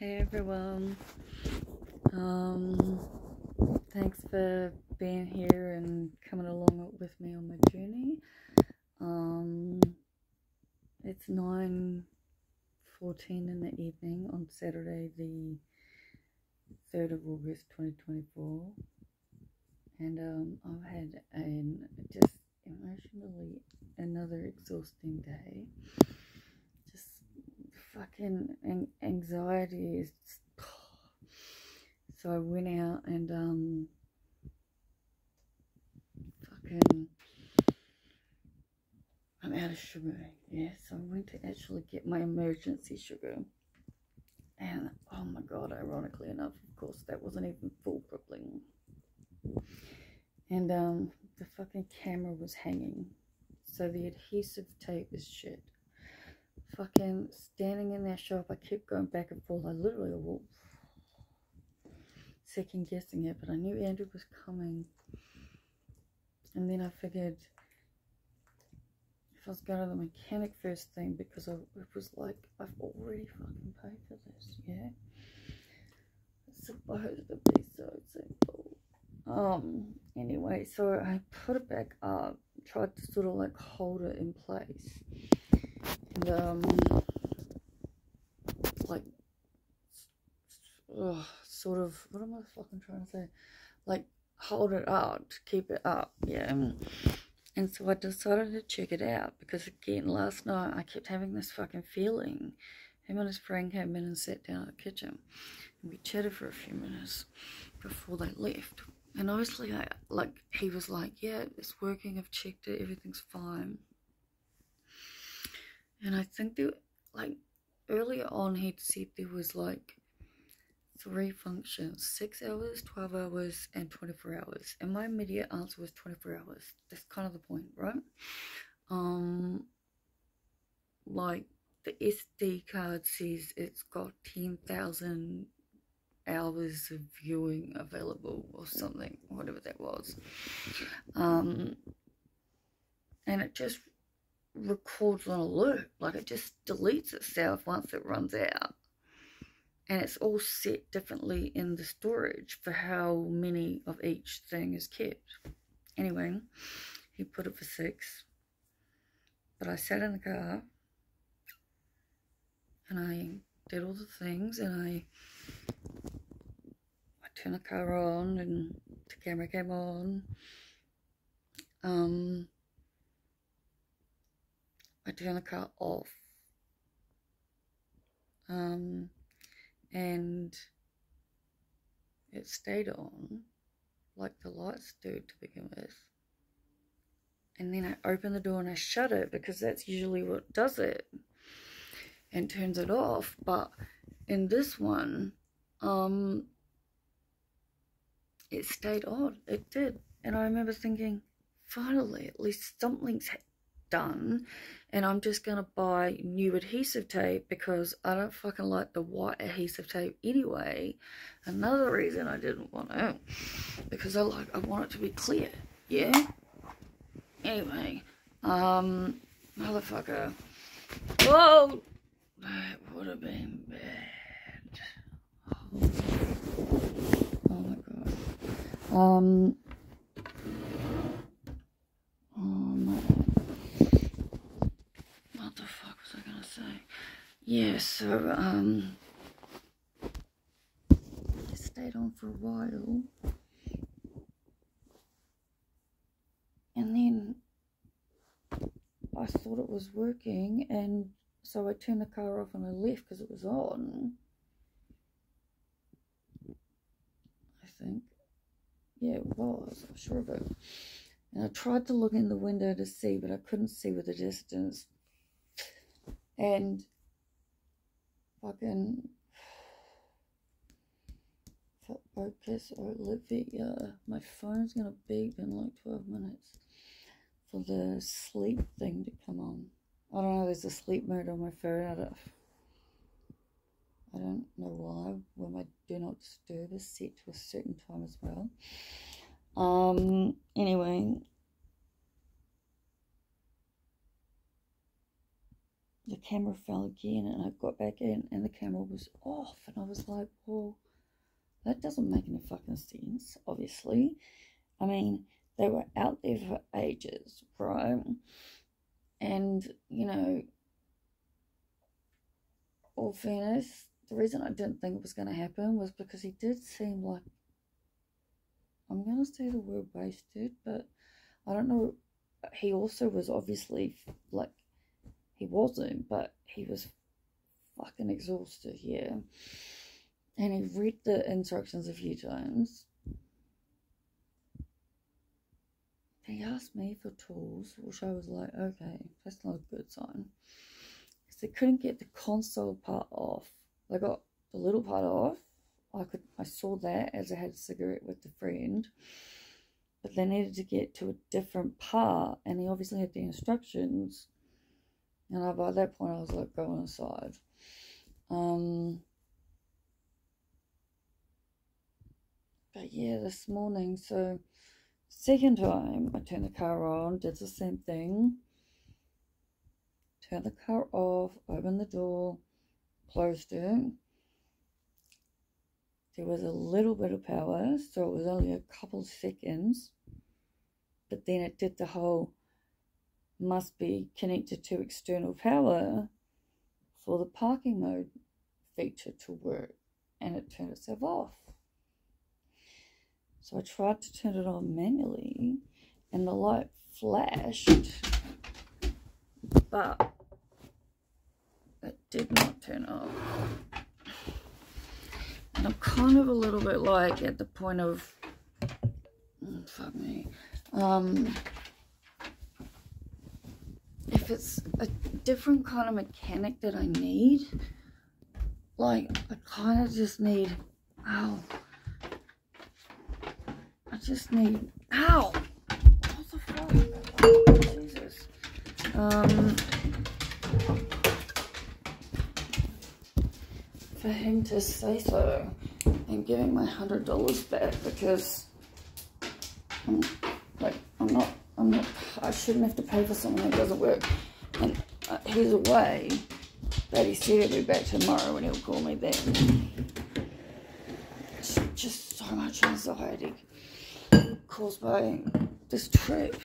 Hey everyone. Thanks for being here and coming along with me on my journey. It's 9:14 in the evening on Saturday, the 3rd of August 2024, and I've had just emotionally another exhausting day. Just fucking anxiety is. So I went out and I'm out of sugar. Yeah, so I went to actually get my emergency sugar. And oh my god, ironically enough, of course, that wasn't even full Brooklyn. And the fucking camera was hanging. So the adhesive tape is shit. Fucking standing in that shop, I kept going back and forth. I literally was second guessing it, but I knew Andrew was coming. And then I figured if I was going to the mechanic first thing, because it was like, I've already fucking paid for this, yeah? It's supposed to be so simple. Anyway, so I put it back up, tried to sort of like hold it in place. And, like, sort of, what am I fucking trying to say? Like, hold it up, to keep it up, yeah? And so I decided to check it out, because again, last night I kept having this fucking feeling. Him and his friend came in and sat down at the kitchen, and we chatted for a few minutes before they left. And obviously, he was like, yeah, it's working, I've checked it, everything's fine. And I think that, like, earlier on he'd said there was like 3 functions: 6 hours, 12 hours, and 24 hours. And my immediate answer was 24 hours. That's kind of the point, right? Like, the SD card says it's got 10,000 hours of viewing available or something, whatever that was. And it just records an alert. Like, it just deletes itself once it runs out. And it's all set differently in the storage for how many of each thing is kept. Anyway, he put it for 6. But I sat in the car and I did all the things, and I turned the car on and the camera came on. I turned the car off. And it stayed on like the lights do to begin with. And then I opened the door and I shut it, because that's usually what does it and turns it off. But in this one, it stayed on. It did. And I remember thinking, finally, at least something's done. And I'm just going to buy new adhesive tape, because I don't fucking like the white adhesive tape anyway. Another reason I didn't want it, because I want it to be clear, yeah? Anyway, motherfucker. Whoa! That would have been bad. Oh my god. Oh no. What the fuck was I gonna say? Yeah, so it stayed on for a while. And then I thought it was working, and so I turned the car off and I left because it was on. I think. Yeah, it was. I'm sure of it. And I tried to look in the window to see, but I couldn't see with the distance. And fucking focus, Olivia. My phone's gonna beep in like 12 minutes for the sleep thing to come on. I don't know, there's a sleep mode on my phone. I don't know why, when my do not disturb is set to a certain time as well. Anyway, the camera fell again, and I got back in and the camera was off, and I was like, well, that doesn't make any fucking sense, obviously. I mean, they were out there for ages, right? And, you know, all fairness, the reason I didn't think it was going to happen was because he did seem like, I'm going to say the word wasted, but I don't know. He also was obviously, like, he wasn't, but he was fucking exhausted, yeah. And he read the instructions a few times. He asked me for tools, which I was like, okay, that's not a good sign. Because they couldn't get the console part off. They got the little part off. I saw that as I had a cigarette with the friend. But they needed to get to a different part, and he obviously had the instructions. And by that point, I was like, go inside. But yeah, this morning, so second time, I turned the car on, did the same thing. Turned the car off, opened the door, closed it. There was a little bit of power, so it was only a couple seconds. But then it did the whole must be connected to external power for the parking mode feature to work. And it turned itself off. So I tried to turn it on manually, and the light flashed, but it did not turn off. And I'm kind of a little bit like at the point of, fuck me, if it's a different kind of mechanic that I need, like I kind of just need, I just need, what the fuck, Jesus, for him to say so and giving my $100 back, because I shouldn't have to pay for something that doesn't work. And he's away, but he said he'll be back tomorrow and he'll call me then. It's just so much anxiety caused by this trip.